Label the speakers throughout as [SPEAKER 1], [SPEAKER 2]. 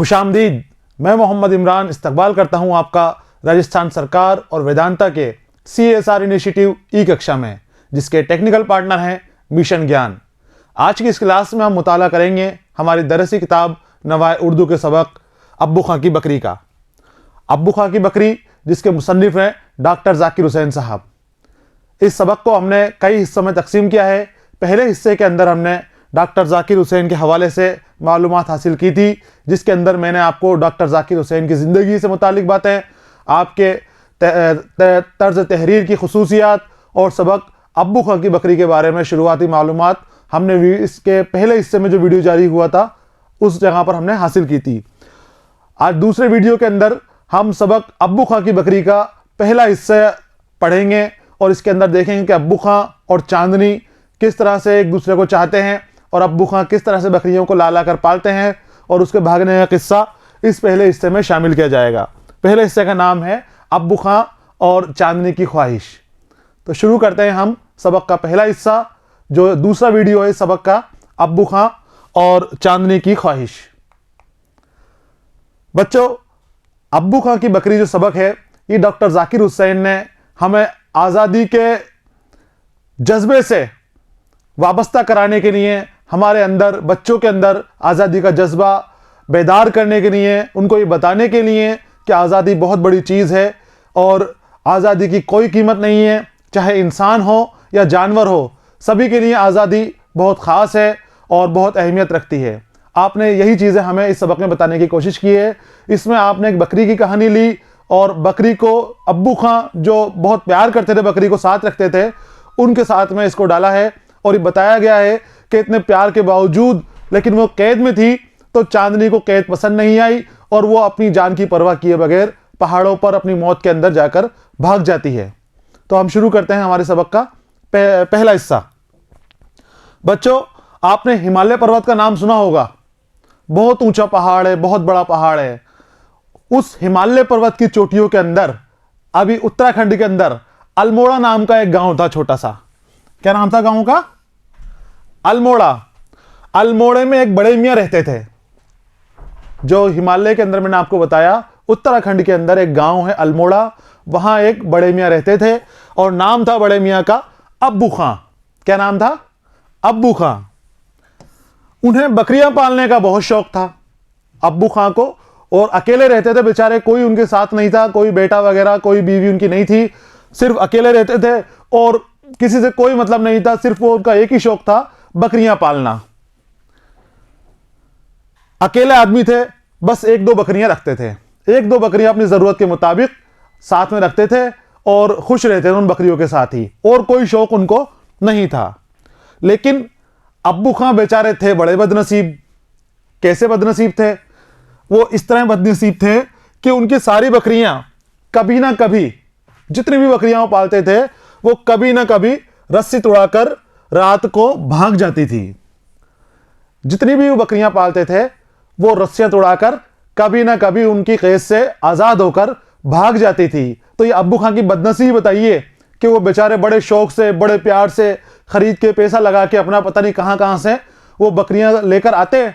[SPEAKER 1] खुशामदीद। मैं मोहम्मद इमरान इस्तकबाल करता हूं आपका राजस्थान सरकार और वेदांता के CSR इनिशिएटिव ई कक्षा में, जिसके टेक्निकल पार्टनर हैं मिशन ज्ञान। आज की इस क्लास में हम मुताला करेंगे हमारी दरसी किताब नवाए उर्दू के सबक अब्बू खां की बकरी का। अब्बू खां की बकरी जिसके मुसन्निफ हैं डॉक्टर जाकिर हुसैन साहब। इस सबक को हमने कई हिस्सों में तकसीम किया है। पहले हिस्से के अंदर हमने डॉक्टर जाकिर हुसैन के हवाले से मालूमात हासिल की थी, जिसके अंदर मैंने आपको डॉक्टर जाकिर हुसैन की ज़िंदगी से मुतालिक बातें, आपके तर्ज तहरीर की खसूसियात और सबक अब्बू खां की बकरी के बारे में शुरुआती मालूमात हमने इसके पहले हिस्से में जो वीडियो जारी हुआ था उस जगह पर हमने हासिल की थी। आज दूसरे वीडियो के अंदर हम सबक अब्बू खां की बकरी का पहला हिस्सा पढ़ेंगे और इसके अंदर देखेंगे कि अब्बू खां और चांदनी किस तरह से एक दूसरे को चाहते हैं और अब्बू खां किस तरह से बकरियों को लाला कर पालते हैं, और उसके भागने का किस्सा इस पहले हिस्से में शामिल किया जाएगा। पहले हिस्से का नाम है अब्बू खां और चांदनी की ख्वाहिश। तो शुरू करते हैं हम सबक का पहला हिस्सा, जो दूसरा वीडियो है सबक का, अब्बू खां और चांदनी की ख्वाहिश। बच्चों, अब्बू खां की बकरी जो सबक है ये डॉक्टर जाकिर हुसैन ने हमें आज़ादी के जज्बे से वाबस्ता कराने के लिए, हमारे अंदर बच्चों के अंदर आज़ादी का जज्बा बेदार करने के लिए, उनको ये बताने के लिए कि आज़ादी बहुत बड़ी चीज़ है और आज़ादी की कोई कीमत नहीं है, चाहे इंसान हो या जानवर हो, सभी के लिए आज़ादी बहुत ख़ास है और बहुत अहमियत रखती है। आपने यही चीज़ें हमें इस सबक में बताने की कोशिश की है। इसमें आपने एक बकरी की कहानी ली और बकरी को अब्बू खां जो बहुत प्यार करते थे, बकरी को साथ रखते थे, उनके साथ में इसको डाला है और ये बताया गया है कि इतने प्यार के बावजूद लेकिन वो कैद में थी, तो चांदनी को कैद पसंद नहीं आई और वो अपनी जान की परवाह किए बगैर पहाड़ों पर अपनी मौत के अंदर जाकर भाग जाती है। तो हम शुरू करते हैं हमारे सबक का पहला हिस्सा। बच्चों, आपने हिमालय पर्वत का नाम सुना होगा। बहुत ऊंचा पहाड़ है, बहुत बड़ा पहाड़ है। उस हिमालय पर्वत की चोटियों के अंदर, अभी उत्तराखंड के अंदर, अल्मोड़ा नाम का एक गांव था, छोटा सा। क्या नाम था गांव का? अल्मोड़ा। अल्मोड़े में एक बड़े मियां रहते थे। जो हिमालय के अंदर मैंने आपको बताया, उत्तराखंड के अंदर एक गांव है अल्मोड़ा, वहां एक बड़े मियां रहते थे और नाम था बड़े मियां का अब्बू खां। क्या नाम था? अब्बू खां। उन्हें बकरियां पालने का बहुत शौक था अब्बू खां को, और अकेले रहते थे बेचारे, कोई उनके साथ नहीं था, कोई बेटा वगैरह, कोई बीवी उनकी नहीं थी, सिर्फ अकेले रहते थे और किसी से कोई मतलब नहीं था, सिर्फ वो उनका एक ही शौक था, बकरियां पालना। अकेले आदमी थे, बस एक दो बकरियां रखते थे, एक दो बकरियां अपनी जरूरत के मुताबिक साथ में रखते थे और खुश रहते थे उन बकरियों के साथ ही, और कोई शौक उनको नहीं था। लेकिन अब्बू खां बेचारे थे बड़े बदनसीब। कैसे बदनसीब थे? वो इस तरह बदनसीब थे कि उनकी सारी बकरियां कभी ना कभी, जितनी भी बकरियां वो पालते थे, वो कभी ना कभी रस्सी तोड़ाकर रात को भाग जाती थी। जितनी भी वो बकरियां पालते थे वो रस्सियां तोड़ाकर कभी ना कभी उनकी कैद से आजाद होकर भाग जाती थी। तो ये अब्बू खां की बदनसीबी बताइए कि वो बेचारे बड़े शौक से, बड़े प्यार से खरीद के, पैसा लगा के, अपना पता नहीं कहां कहां से वो बकरियां लेकर आते,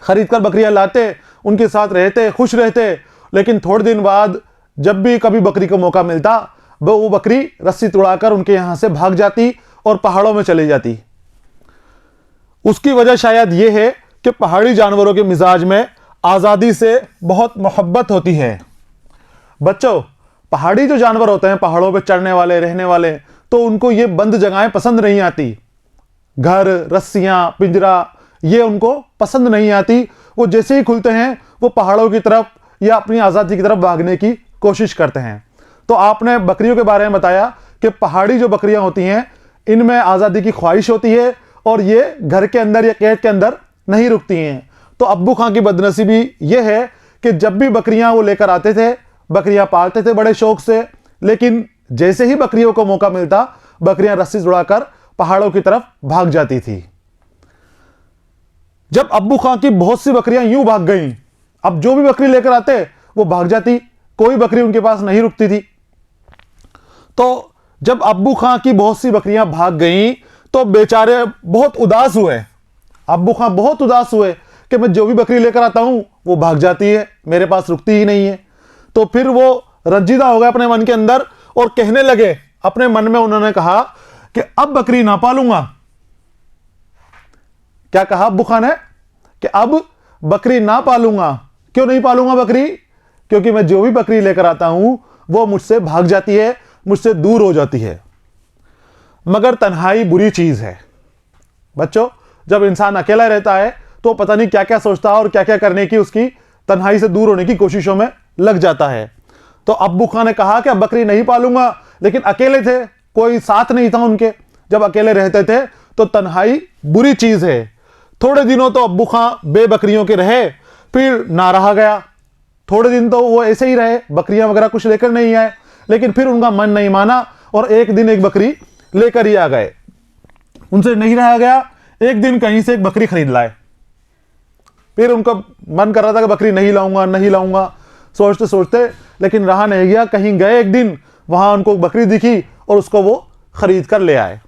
[SPEAKER 1] खरीद कर बकरियां लाते, उनके साथ रहते, खुश रहते। लेकिन थोड़े दिन बाद जब भी कभी बकरी को मौका मिलता, वो बकरी रस्सी तोड़ाकर उनके यहां से भाग जाती और पहाड़ों में चली जाती। उसकी वजह शायद यह है कि पहाड़ी जानवरों के मिजाज में आज़ादी से बहुत मोहब्बत होती है। बच्चों, पहाड़ी जो जानवर होते हैं, पहाड़ों पे चढ़ने वाले, रहने वाले, तो उनको ये बंद जगहें पसंद नहीं आती। घर, रस्सियां, पिंजरा, ये उनको पसंद नहीं आती। वो जैसे ही खुलते हैं वो पहाड़ों की तरफ या अपनी आज़ादी की तरफ भागने की कोशिश करते हैं। तो आपने बकरियों के बारे में बताया कि पहाड़ी जो बकरियां होती हैं इनमें आज़ादी की ख्वाहिश होती है और ये घर के अंदर या कैद के अंदर नहीं रुकती हैं। तो अब्बू खां की बदनसीबी ये है कि जब भी बकरियां वो लेकर आते थे, बकरियां पालते थे बड़े शौक से, लेकिन जैसे ही बकरियों को मौका मिलता, बकरियां रस्सी जुड़ाकर पहाड़ों की तरफ भाग जाती थी। जब अब्बू खां की बहुत सी बकरियां यूं भाग गईं, अब जो भी बकरी लेकर आते वो भाग जाती, कोई बकरी उनके पास नहीं रुकती थी। तो जब अब्बू खां की बहुत सी बकरियां भाग गईं तो बेचारे बहुत उदास हुए। अब्बू खां बहुत उदास हुए कि मैं जो भी बकरी लेकर आता हूं वो भाग जाती है, मेरे पास रुकती ही नहीं है। तो फिर वो रंजीदा हो गए अपने मन के अंदर और कहने लगे, अपने मन में उन्होंने कहा कि अब बकरी ना पालूंगा। क्या कहा अब्बू खान ने कि अब बकरी ना पालूंगा। क्यों नहीं पालूंगा बकरी? क्योंकि मैं जो भी बकरी लेकर आता हूं वो मुझसे भाग जाती है, मुझसे दूर हो जाती है। मगर तन्हाई बुरी चीज है बच्चों। जब इंसान अकेला रहता है तो पता नहीं क्या क्या सोचता है और क्या क्या करने की उसकी तन्हाई से दूर होने की कोशिशों में लग जाता है। तो अब्बू खान ने कहा कि अब बकरी नहीं पालूंगा, लेकिन अकेले थे, कोई साथ नहीं था उनके। जब अकेले रहते थे तो तन्हाई बुरी चीज है। थोड़े दिनों तो अब्बू खान बेबकरियों के रहे, फिर ना रहा गया। थोड़े दिन तो वो ऐसे ही रहे, बकरियां वगैरह कुछ लेकर नहीं आए, लेकिन फिर उनका मन नहीं माना और एक दिन एक बकरी लेकर ही आ गए। उनसे नहीं रहा गया, एक दिन कहीं से एक बकरी खरीद लाए। फिर उनका मन कर रहा था कि बकरी नहीं लाऊंगा नहीं लाऊंगा, सोचते सोचते लेकिन रहा नहीं गया। कहीं गए एक दिन, वहां उनको बकरी दिखी और उसको वो खरीद कर ले आए।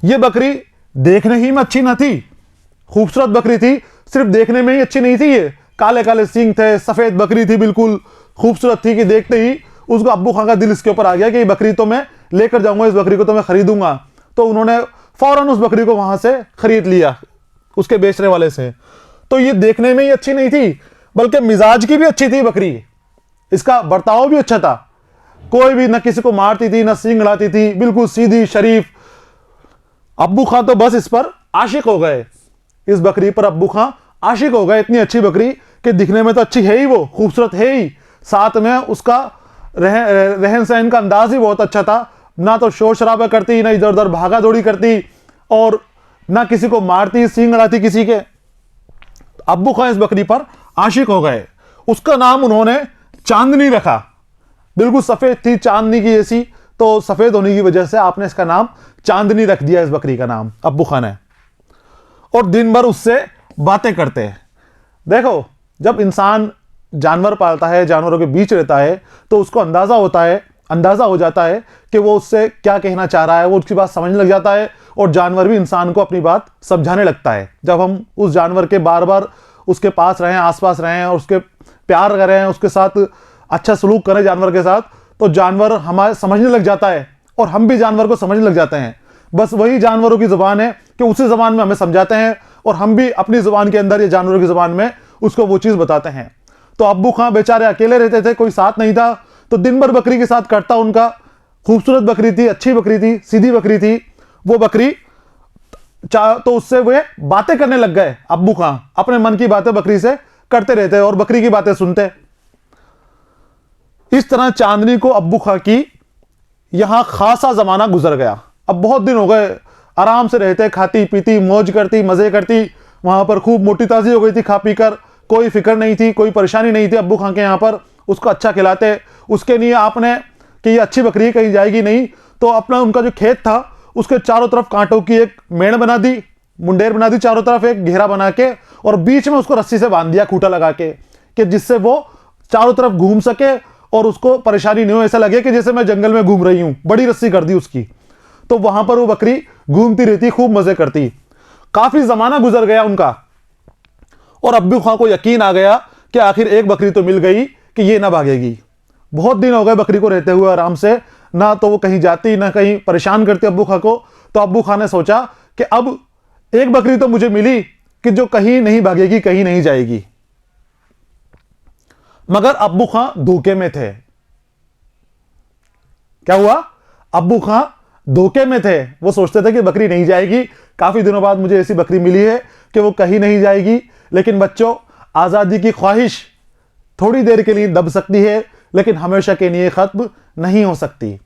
[SPEAKER 1] ये बकरी देखने ही में अच्छी न थी, खूबसूरत बकरी थी, सिर्फ देखने में ही अच्छी नहीं थी। ये काले काले सींग थे, सफेद बकरी थी, बिल्कुल खूबसूरत थी कि देखते ही उसको अब्बू खान का दिल इसके ऊपर आ गया कि ये बकरी तो मैं लेकर जाऊंगा, इस बकरी को तो मैं खरीदूंगा। तो उन्होंने फौरन उस बकरी को वहां से खरीद लिया उसके बेचने वाले से। तो ये देखने में ही अच्छी नहीं थी, बल्कि मिजाज की भी अच्छी थी बकरी, इसका बर्ताव भी अच्छा था। कोई भी न किसी को मारती थी, न सींग अड़ाती थी, बिल्कुल सीधी शरीफ। अब्बू खान तो बस इस पर आशिक हो गए, इस बकरी पर अब्बू खान आशिक हो गए। इतनी अच्छी बकरी कि दिखने में तो अच्छी है ही, वो खूबसूरत है ही, साथ में उसका रहन सहन का अंदाज ही बहुत अच्छा था। ना तो शोर शराबा करती, ना इधर उधर भागा दौड़ी करती, और ना किसी को मारती, सींग अड़ाती किसी के। अब्बू खान इस बकरी पर आशिक हो गए। उसका नाम उन्होंने चांदनी रखा, बिल्कुल सफेद थी चांदनी की जैसी, तो सफेद होने की वजह से आपने इसका नाम चांदनी रख दिया, इस बकरी का नाम अब्बू खान है। और दिन भर उससे बातें करते हैं। देखो, जब इंसान जानवर पालता है, जानवरों के बीच रहता है, तो उसको अंदाजा हो जाता है कि वो उससे क्या कहना चाह रहा है, वो उसकी बात समझने लग जाता है, और जानवर भी इंसान को अपनी बात समझाने लगता है। जब हम उस जानवर के बार बार उसके पास रहें, आसपास रहें, और उसके प्यार करें, उसके साथ अच्छा सलूक करें जानवर के साथ, तो जानवर हमारे समझने लग जाता है और हम भी जानवर को समझने लग जाते हैं। बस वही जानवरों की जुबान है कि उसी जुबान में हमें समझाते हैं, और हम भी अपनी जुबान के अंदर, ये जानवरों की जुबान में उसको वो चीज़ बताते हैं। तो अब्बू खान बेचारे अकेले रहते थे, कोई साथ नहीं था, तो दिन भर बकरी के साथ कटता उनका। खूबसूरत बकरी थी, अच्छी बकरी थी, सीधी बकरी थी वो बकरी। तो उससे वे बातें करने लग गए। अब्बू खान अपने मन की बातें बकरी से करते रहते और बकरी की बातें सुनते। इस तरह चांदनी को अब्बू खान की यहां खासा जमाना गुजर गया। अब बहुत दिन हो गए, आराम से रहते, खाती पीती, मौज करती, मजे करती, वहां पर खूब मोटी ताजी हो गई थी खा पी कर, कोई फिक्र नहीं थी, कोई परेशानी नहीं थी अब्बू खान के यहाँ पर। उसको अच्छा खिलाते, उसके लिए आपने कि ये अच्छी बकरी कहीं जाएगी नहीं, तो अपना उनका जो खेत था उसके चारों तरफ कांटों की एक मेड़ बना दी, मुंडेर बना दी, चारों तरफ एक घेरा बना के, और बीच में उसको रस्सी से बांध दिया, खूंटा लगा के, कि जिससे वो चारों तरफ घूम सके और उसको परेशानी नहीं हो, ऐसा लगे कि जैसे मैं जंगल में घूम रही हूं। बड़ी रस्सी कर दी उसकी, तो वहां पर वो बकरी घूमती रहती, खूब मजे करती। काफी जमाना गुजर गया उनका, और अब्बू खान को यकीन आ गया कि आखिर एक बकरी तो मिल गई कि ये ना भागेगी। बहुत दिन हो गए बकरी को रहते हुए आराम से, ना तो वो कहीं जाती ना कहीं परेशान करती अब्बू खान को। तो अब्बू खान ने सोचा कि अब एक बकरी तो मुझे मिली कि जो कहीं नहीं भागेगी, कहीं नहीं जाएगी। मगर अब्बू खान धोखे में थे। क्या हुआ? अब्बू खान धोखे में थे। वो सोचते थे कि बकरी नहीं जाएगी, काफी दिनों बाद मुझे ऐसी बकरी मिली है कि वो कहीं नहीं जाएगी। लेकिन बच्चों, आजादी की ख्वाहिश थोड़ी देर के लिए दब सकती है, लेकिन हमेशा के लिए खत्म नहीं हो सकती।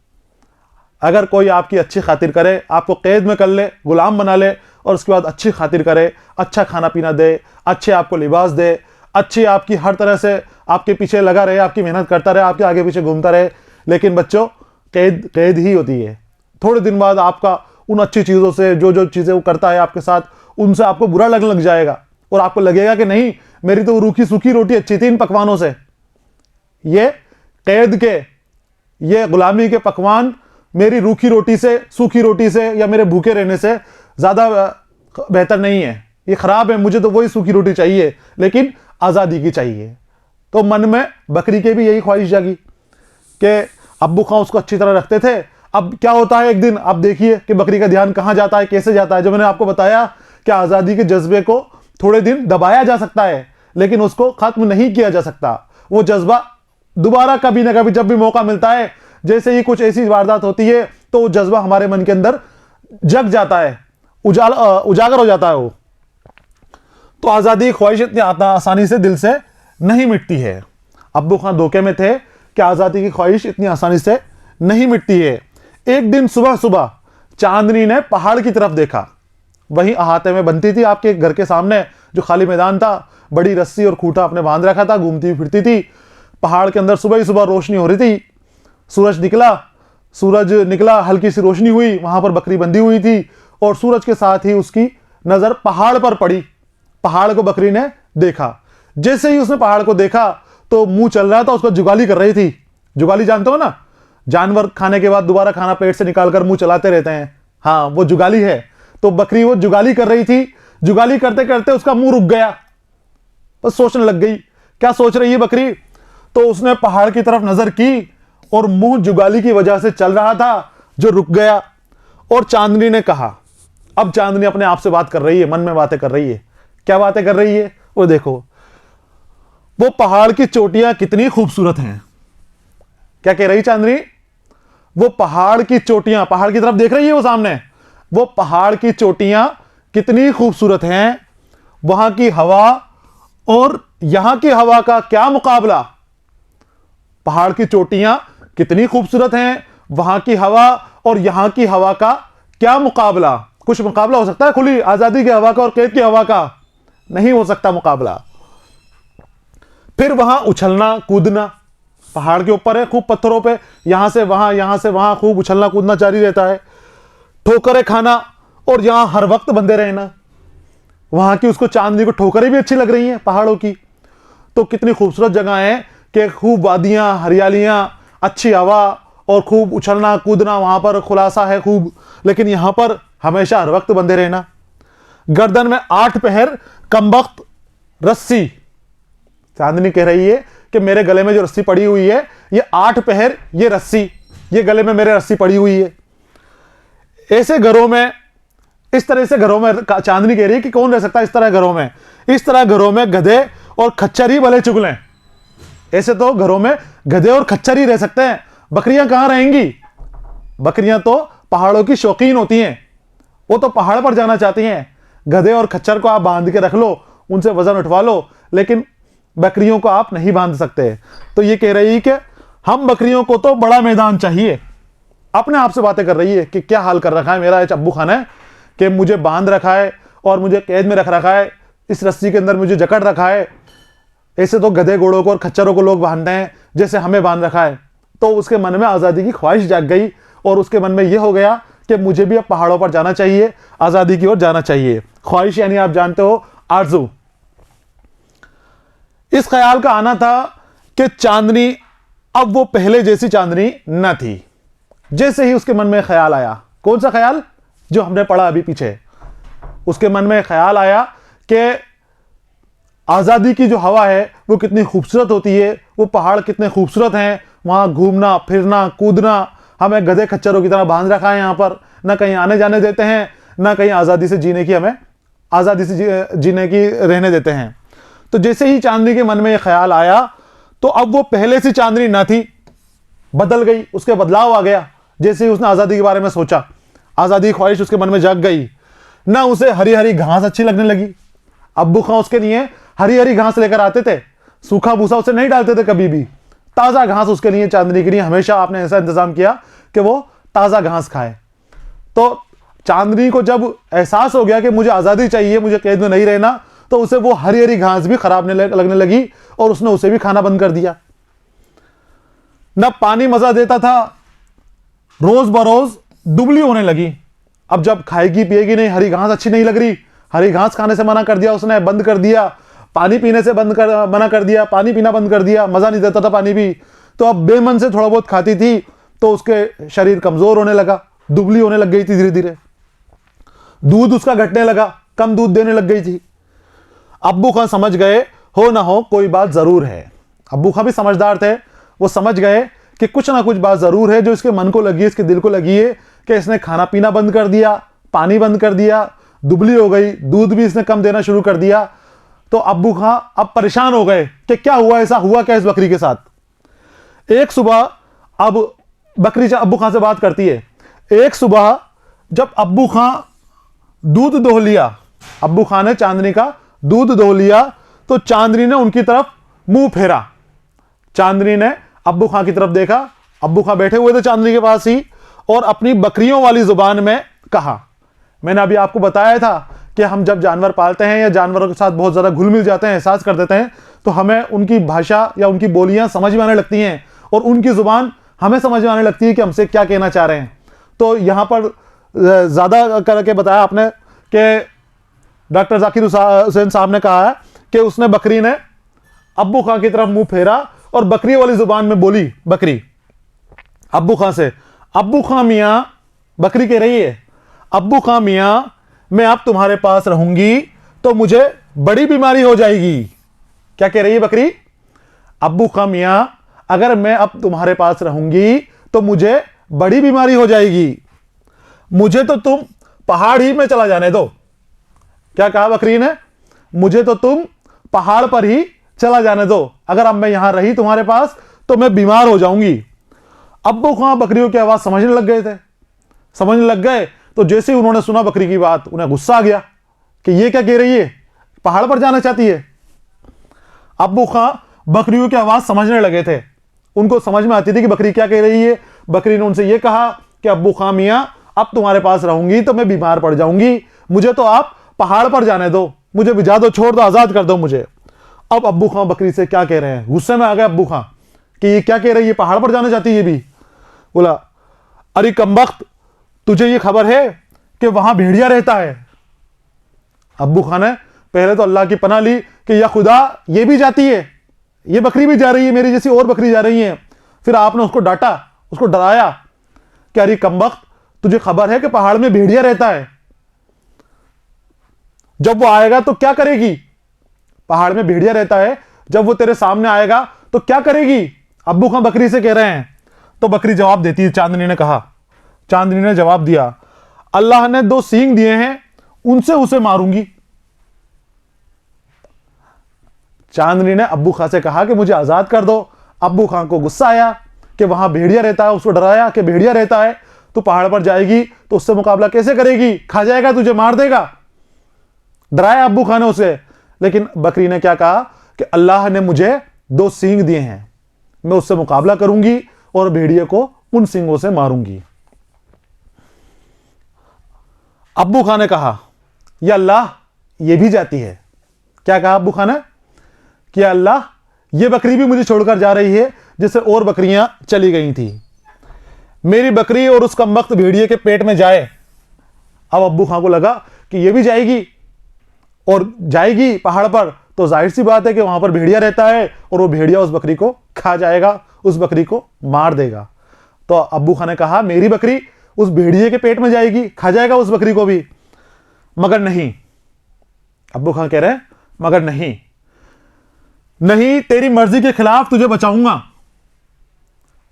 [SPEAKER 1] अगर कोई आपकी अच्छी खातिर करे, आपको कैद में कर ले, गुलाम बना ले, और उसके बाद अच्छी खातिर करे, अच्छा खाना पीना दे, अच्छे आपको लिबास दे, अच्छी आपकी हर तरह से आपके पीछे लगा रहे, आपकी मेहनत करता रहे, आपके आगे पीछे घूमता रहे, लेकिन बच्चों कैद ही होती है। थोड़े दिन बाद आपका उन अच्छी चीज़ों से, जो जो चीज़ें वो करता है आपके साथ, उनसे आपको बुरा लगने लग जाएगा, और आपको लगेगा कि नहीं, मेरी तो रूखी सूखी रोटी अच्छी थी इन पकवानों से। ये कैद के, ये गुलामी के पकवान मेरी रूखी रोटी से, सूखी रोटी से, या मेरे भूखे रहने से ज़्यादा बेहतर नहीं है। ये खराब है, मुझे तो वही सूखी रोटी चाहिए, लेकिन आज़ादी की चाहिए। तो मन में बकरी के भी यही ख्वाहिश जागी कि अब्बू खां उसको अच्छी तरह रखते थे। अब क्या होता है, एक दिन आप देखिए कि बकरी का ध्यान कहाँ जाता है, कैसे जाता है। जो मैंने आपको बताया कि आज़ादी के जज्बे को थोड़े दिन दबाया जा सकता है, लेकिन उसको खत्म नहीं किया जा सकता। वो जज्बा दोबारा कभी ना कभी जब भी मौका मिलता है, जैसे ही कुछ ऐसी वारदात होती है, तो वो जज्बा हमारे मन के अंदर जग जाता है, उजागर हो जाता है वो। तो आज़ादी की ख्वाहिश इतनी आसानी से दिल से नहीं मिटती है। अब्बू खां धोखे में थे कि आज़ादी की ख्वाहिश इतनी आसानी से नहीं मिटती है। एक दिन सुबह सुबह चांदनी ने पहाड़ की तरफ देखा। वहीं अहाते में बनती थी आपके घर के सामने जो खाली मैदान था, बड़ी रस्सी और खूंटा अपने बांध रखा था, घूमती फिरती थी। पहाड़ के अंदर सुबह ही सुबह रोशनी हो रही थी। सूरज निकला, हल्की सी रोशनी हुई, वहां पर बकरी बंधी हुई थी और सूरज के साथ ही उसकी नजर पहाड़ पर पड़ी। पहाड़ को बकरी ने देखा। जैसे ही उसने पहाड़ को देखा तो मुंह चल रहा था, उसको जुगाली कर रही थी। जुगाली जानते हो ना, जानवर खाने के बाद दोबारा खाना पेट से निकालकर मुंह चलाते रहते हैं, हाँ वो जुगाली है। तो बकरी वो जुगाली कर रही थी। जुगाली करते करते उसका मुंह रुक गया, बस सोचने लग गई क्या सोच रही है बकरी। तो उसने पहाड़ की तरफ नजर की और मुंह जुगाली की वजह से चल रहा था जो रुक गया। और चांदनी ने कहा, अब चांदनी अपने आप से बात कर रही है, मन में बातें कर रही है। क्या बातें कर रही है वो देखो, वो पहाड़ की चोटियां कितनी खूबसूरत हैं। क्या कह रही चांदनी, वो पहाड़ की चोटियां, पहाड़ की तरफ देख रही है वो सामने, वो पहाड़ की चोटियां कितनी खूबसूरत हैं। वहां की हवा और यहां की हवा का क्या मुकाबला। पहाड़ की चोटियां कितनी खूबसूरत हैं, वहां की हवा और यहां की हवा का क्या मुकाबला। कुछ मुकाबला हो सकता है खुली आजादी की हवा का और कैद की हवा का? नहीं हो सकता मुकाबला। फिर वहां उछलना कूदना, पहाड़ के ऊपर है, खूब पत्थरों पे, यहां से वहां खूब उछलना कूदना जारी रहता है। ठोकरें खाना और यहां हर वक्त बंधे रहना। वहां की उसको चांदनी को ठोकरें भी अच्छी लग रही हैं पहाड़ों की। तो कितनी खूबसूरत जगह है कि खूब वादियां, हरियालियां, अच्छी हवा और खूब उछलना कूदना, वहां पर खुलासा है खूब, लेकिन यहां पर हमेशा हर वक्त बंधे रहना। गर्दन में 8 पहर कमबख्त रस्सी। चांदनी कह रही है कि मेरे गले में जो रस्सी पड़ी हुई है, ये 8 पहर, ये रस्सी, ये गले में मेरे रस्सी पड़ी हुई है। ऐसे घरों में, इस तरह से घरों में चांदनी कह रही है कि कौन रह सकता है इस तरह घरों में। इस तरह घरों में गधे और खच्चर ही भले चुगलें। ऐसे तो घरों में गधे और खच्चर ही रह सकते हैं, बकरियां कहां रहेंगी। बकरियां तो पहाड़ों की शौकीन होती हैं, वो तो पहाड़ पर जाना चाहती हैं। गधे और खच्चर को आप बांध के रख लो, उनसे वजन उठवा लो, लेकिन बकरियों को आप नहीं बांध सकते। तो ये कह रही है कि हम बकरियों को तो बड़ा मैदान चाहिए। अपने आप से बातें कर रही है कि क्या हाल कर रखा है मेरा अब्बू खान है कि मुझे बांध रखा है और मुझे कैद में रख रखा है, इस रस्सी के अंदर मुझे जकड़ रखा है। ऐसे तो गधे घोड़ों को और खच्चरों को लोग बांधते हैं जैसे हमें बांध रखा है। तो उसके मन में आज़ादी की ख्वाहिश जाग गई और उसके मन में यह हो गया कि मुझे भी अब पहाड़ों पर जाना चाहिए, आज़ादी की ओर जाना चाहिए। ख्वाहिश यानी आप जानते हो आरज़ू। इस ख्याल का आना था कि चांदनी अब वो पहले जैसी चांदनी न थी। जैसे ही उसके मन में ख्याल आया, कौन सा ख्याल, जो हमने पढ़ा अभी पीछे, उसके मन में ख्याल आया कि आज़ादी की जो हवा है वो कितनी खूबसूरत होती है, वो पहाड़ कितने खूबसूरत हैं, वहाँ घूमना फिरना कूदना। हमें गधे खच्चरों की तरह बांध रखा है यहाँ पर, ना कहीं आने जाने देते हैं, ना कहीं आज़ादी से जीने की, हमें आज़ादी से जीने की रहने देते हैं। तो जैसे ही चांदनी के मन में ये ख्याल आया, तो अब वो पहले से चांदनी ना थी, बदल गई, उसके बदलाव आ गया। जैसे ही उसने आज़ादी के बारे में सोचा, आज़ादी की ख्वाहिश उसके मन में जग गई। ना उसे हरी हरी घास अच्छी लगने लगी। अब्बू खां उसके लिए हरी हरी घास लेकर आते थे, सूखा भूसा उसे नहीं डालते थे कभी भी। ताज़ा घास उसके लिए, चांदनी के लिए हमेशा आपने ऐसा इंतजाम किया कि वो ताज़ा घास खाए। तो चांदनी को जब एहसास हो गया कि मुझे आज़ादी चाहिए, मुझे कैद में नहीं रहना, तो उसे वो हरी हरी घास भी खराब लगने लगी और उसने उसे भी खाना बंद कर दिया। न पानी मजा देता था, रोज बरोज दुबली होने लगी। अब जब खाएगी पिएगी नहीं, हरी घास अच्छी नहीं लग रही, हरी घास खाने से मना कर दिया उसने, बंद कर दिया। पानी पीने से मना कर दिया, पानी पीना बंद कर दिया, मजा नहीं देता था पानी भी। तो अब बेमन से थोड़ा बहुत खाती थी, तो उसके शरीर कमजोर होने लगा, दुबली होने लग गई थी धीरे धीरे। दूध उसका घटने लगा, कम दूध देने लग गई थी। अब्बू खान समझ गए हो ना हो कोई बात जरूर है। अब्बू खान भी समझदार थे, वो समझ गए कि कुछ ना कुछ बात जरूर है जो इसके मन को लगी है, इसके दिल को लगी है कि इसने खाना पीना बंद कर दिया, पानी बंद कर दिया, दुबली हो गई, दूध भी इसने कम देना शुरू कर दिया। तो अब्बू खां अब परेशान हो गए कि क्या हुआ, ऐसा हुआ क्या इस बकरी के साथ। एक सुबह अब बकरी अब्बू खां से बात करती है। एक सुबह जब अब्बू खां दूध दोह लिया, अब्बू खां ने चांदनी का दूध दोह लिया, तो चांदनी ने उनकी तरफ मुंह फेरा। चांदनी ने अब्बू खां की तरफ देखा, अब्बू खां बैठे हुए थे चांदनी के पास ही, और अपनी बकरियों वाली जुबान में कहा। मैंने अभी आपको बताया था कि हम जब जानवर पालते हैं या जानवरों के साथ बहुत ज़्यादा घुल मिल जाते हैं, एहसास कर देते हैं, तो हमें उनकी भाषा या उनकी बोलियां समझ में आने लगती हैं और उनकी ज़ुबान हमें समझ में आने लगती है कि हमसे क्या कहना चाह रहे हैं। तो यहाँ पर ज़्यादा करके बताया आपने कि डॉक्टर जाकिर हुसैन साहब ने कहा है कि उसने बकरी ने अब्बू खां की तरफ मुंह फेरा और बकरी वाली ज़ुबान में बोली बकरी अब्बू खां से, अब्बू खां मियाँ, बकरी कह रही है, अब्बू खां मियाँ मैं अब तुम्हारे पास रहूंगी तो मुझे बड़ी बीमारी हो जाएगी। क्या कह रही है बकरी? अब्बू खां मियाँ अगर मैं अब तुम्हारे पास रहूंगी तो मुझे बड़ी बीमारी हो जाएगी, मुझे तो तुम पहाड़ ही में चला जाने दो। क्या कहा बकरी ने? मुझे तो तुम पहाड़ पर ही चला जाने दो, अगर अब मैं यहां रही तुम्हारे पास तो मैं बीमार हो जाऊंगी। अब्बू खां बकरियों की आवाज समझने लग गए थे। समझने लग गए तो जैसे ही उन्होंने सुना बकरी की बात, उन्हें गुस्सा आ गया कि ये क्या कह रही है, पहाड़ पर जाना चाहती है। अब्बू खां बकरियों की आवाज समझने लगे थे, उनको समझ में आती थी कि बकरी क्या कह रही है। बकरी ने उनसे यह कहा कि अब्बू खां मियाँ अब तुम्हारे पास रहूंगी तो मैं बीमार पड़ जाऊंगी, मुझे तो आप पहाड़ पर जाने दो, मुझे भिजा दो, छोड़ दो, आजाद कर दो मुझे। अब अब्बू खां बकरी से क्या कह रहे हैं, गुस्से में आ गए अब्बू खां कि ये क्या कह रही है, पहाड़ पर जाना चाहती है। भी बोला, अरे कमबख्त, तुझे ये खबर है कि वहां भेड़िया रहता है? अब्बू खान ने पहले तो अल्लाह की पनाह ली कि या खुदा ये भी जाती है, ये बकरी भी जा रही है, मेरी जैसी और बकरी जा रही है। फिर आपने उसको डांटा, उसको डराया कि अरे कमबख्त, तुझे खबर है कि पहाड़ में भेड़िया रहता है, जब वो आएगा तो क्या करेगी? पहाड़ में भेड़िया रहता है, जब वो तेरे सामने आएगा तो क्या करेगी? अब्बू खां बकरी से कह रहे हैं। तो बकरी जवाब देती है, चांदनी ने कहा, चांदनी ने जवाब दिया, अल्लाह ने 2 सींग दिए हैं, उनसे उसे मारूंगी। चांदनी ने अब्बू खां से कहा कि मुझे आजाद कर दो। अब्बू खां को गुस्सा आया कि वहां भेड़िया रहता है, उसको डराया कि भेड़िया रहता है, तू पहाड़ पर जाएगी तो उससे मुकाबला कैसे करेगी, खा जाएगा, तुझे मार देगा। डराया अब्बू खां ने उसे। लेकिन बकरी ने क्या कहा कि अल्लाह ने मुझे 2 सींग दिए हैं, मैं उससे मुकाबला करूंगी और भेड़िए को उन सींगों से मारूंगी। अब्बू खां ने कहा, या अल्लाह ये भी जाती है। क्या कहा अब्बू खां ने? कि अल्लाह ये बकरी भी मुझे छोड़कर जा रही है जिससे और बकरियां चली गई थी, मेरी बकरी और उस कमबख्त भेड़िए के पेट में जाए। अब अब्बू खां को लगा कि ये भी जाएगी और जाएगी पहाड़ पर, तो जाहिर सी बात है कि वहां पर भेड़िया रहता है और वो भेड़िया उस बकरी को खा जाएगा, उस बकरी को मार देगा। तो अब्बू खां ने कहा, मेरी बकरी उस भेड़िए के पेट में जाएगी, खा जाएगा उस बकरी को भी। मगर नहीं, अब्बू खां कह रहे हैं, मगर नहीं, नहीं, तेरी मर्जी के खिलाफ तुझे बचाऊंगा।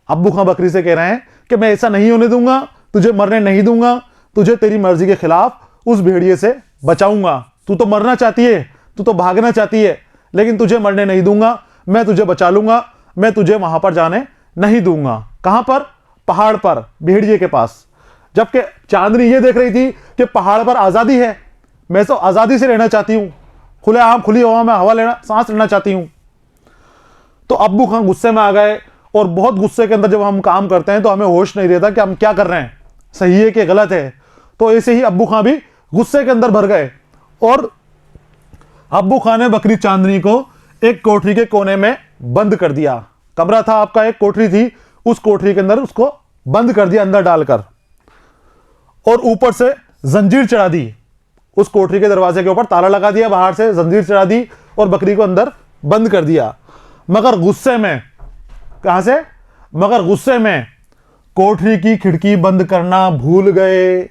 [SPEAKER 1] अब्बू खां बकरी से कह रहे हैं कि मैं ऐसा नहीं होने दूंगा, तुझे मरने नहीं दूंगा, तुझे तेरी मर्जी के खिलाफ उस भेड़िए से बचाऊंगा। तू तो मरना चाहती है, तू तो भागना चाहती है, लेकिन तुझे मरने नहीं दूंगा, मैं तुझे बचा लूंगा, मैं तुझे वहां पर जाने नहीं दूंगा। कहां पर? पहाड़ पर, भेड़िए के पास। जबकि चांदनी ये देख रही थी कि पहाड़ पर आजादी है, मैं तो आजादी से रहना चाहती हूं, खुले आम खुली हवा में हवा लेना, सांस लेना चाहती हूं। तो अब्बू खां गुस्से में आ गए, और बहुत गुस्से के अंदर जब हम काम करते हैं तो हमें होश नहीं रहता कि हम क्या कर रहे हैं, सही है कि गलत है। तो ऐसे ही अब्बू खां भी गुस्से के अंदर भर गए और अब्बू खां ने बकरी चांदनी को एक कोठरी के कोने में बंद कर दिया। कमरा था आपका, एक कोठरी थी, उस कोठरी के अंदर उसको बंद कर दिया अंदर डालकर, और ऊपर से जंजीर चढ़ा दी। उस कोठरी के दरवाजे के ऊपर ताला लगा दिया, बाहर से जंजीर चढ़ा दी और बकरी को अंदर बंद कर दिया। मगर गुस्से में, कहां से? मगर गुस्से में कोठरी की खिड़की बंद करना भूल गए।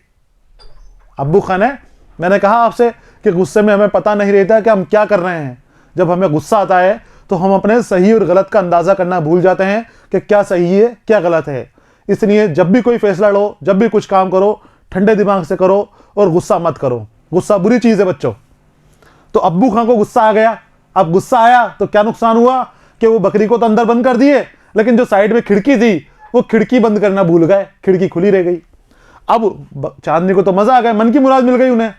[SPEAKER 1] अब्बू खान ने, मैंने कहा आपसे कि गुस्से में हमें पता नहीं रहता कि हम क्या कर रहे हैं। जब हमें गुस्सा आता है तो हम अपने सही और गलत का अंदाज़ा करना भूल जाते हैं कि क्या सही है क्या गलत है। इसलिए जब भी कोई फैसला लो, जब भी कुछ काम करो, ठंडे दिमाग से करो और गुस्सा मत करो। गुस्सा बुरी चीज़ है बच्चों। तो अब्बू खां को गुस्सा आ गया। अब गुस्सा आया तो क्या नुकसान हुआ कि वो बकरी को तो अंदर बंद कर दिए, लेकिन जो साइड में खिड़की थी वो खिड़की बंद करना भूल गए, खिड़की खुली रह गई। अब चांदनी को तो मजा आ गया, मन की मुराद मिल गई उन्हें,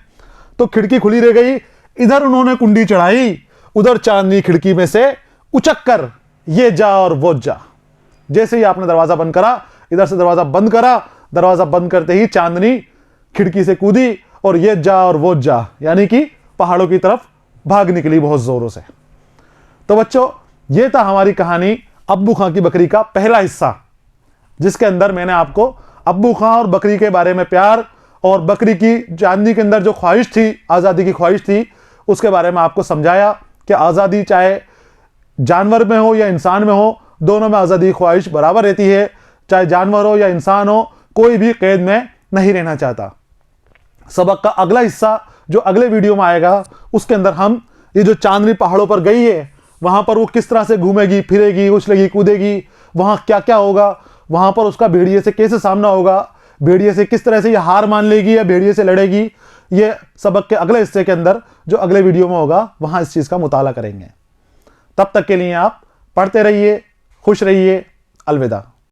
[SPEAKER 1] तो खिड़की खुली रह गई। इधर उन्होंने कुंडी चढ़ाई, उधर चांदनी खिड़की में से उचक कर ये जा और वो जा। जैसे ही आपने दरवाजा बंद करा, इधर से दरवाजा बंद करा, दरवाजा बंद करते ही चांदनी खिड़की से कूदी और ये जा और वो जा, यानी कि पहाड़ों की तरफ भाग निकली बहुत जोरों से। तो बच्चों, ये था हमारी कहानी अब्बू खां की बकरी का पहला हिस्सा, जिसके अंदर मैंने आपको अब्बू खां और बकरी के बारे में प्यार और बकरी की चांदनी के अंदर जो ख्वाहिश थी, आज़ादी की ख्वाहिश थी, उसके बारे में आपको समझाया कि आज़ादी चाहे जानवर में हो या इंसान में हो, दोनों में आज़ादी की ख्वाहिश बराबर रहती है। चाहे जानवर हो या इंसान हो, कोई भी कैद में नहीं रहना चाहता। सबक का अगला हिस्सा जो अगले वीडियो में आएगा, उसके अंदर हम ये जो चांदनी पहाड़ों पर गई है, वहां पर वो किस तरह से घूमेगी फिरेगी, उछलेगी कूदेगी, वहां क्या क्या होगा, वहां पर उसका भेड़िए से कैसे सामना होगा, भेड़िए से किस तरह से ये हार मान लेगी या भेड़िए से लड़ेगी, ये सबक के अगले हिस्से के अंदर जो अगले वीडियो में होगा, वहां इस चीज का मुताला करेंगे। तब तक के लिए आप पढ़ते रहिए, खुश रहिए। अलविदा।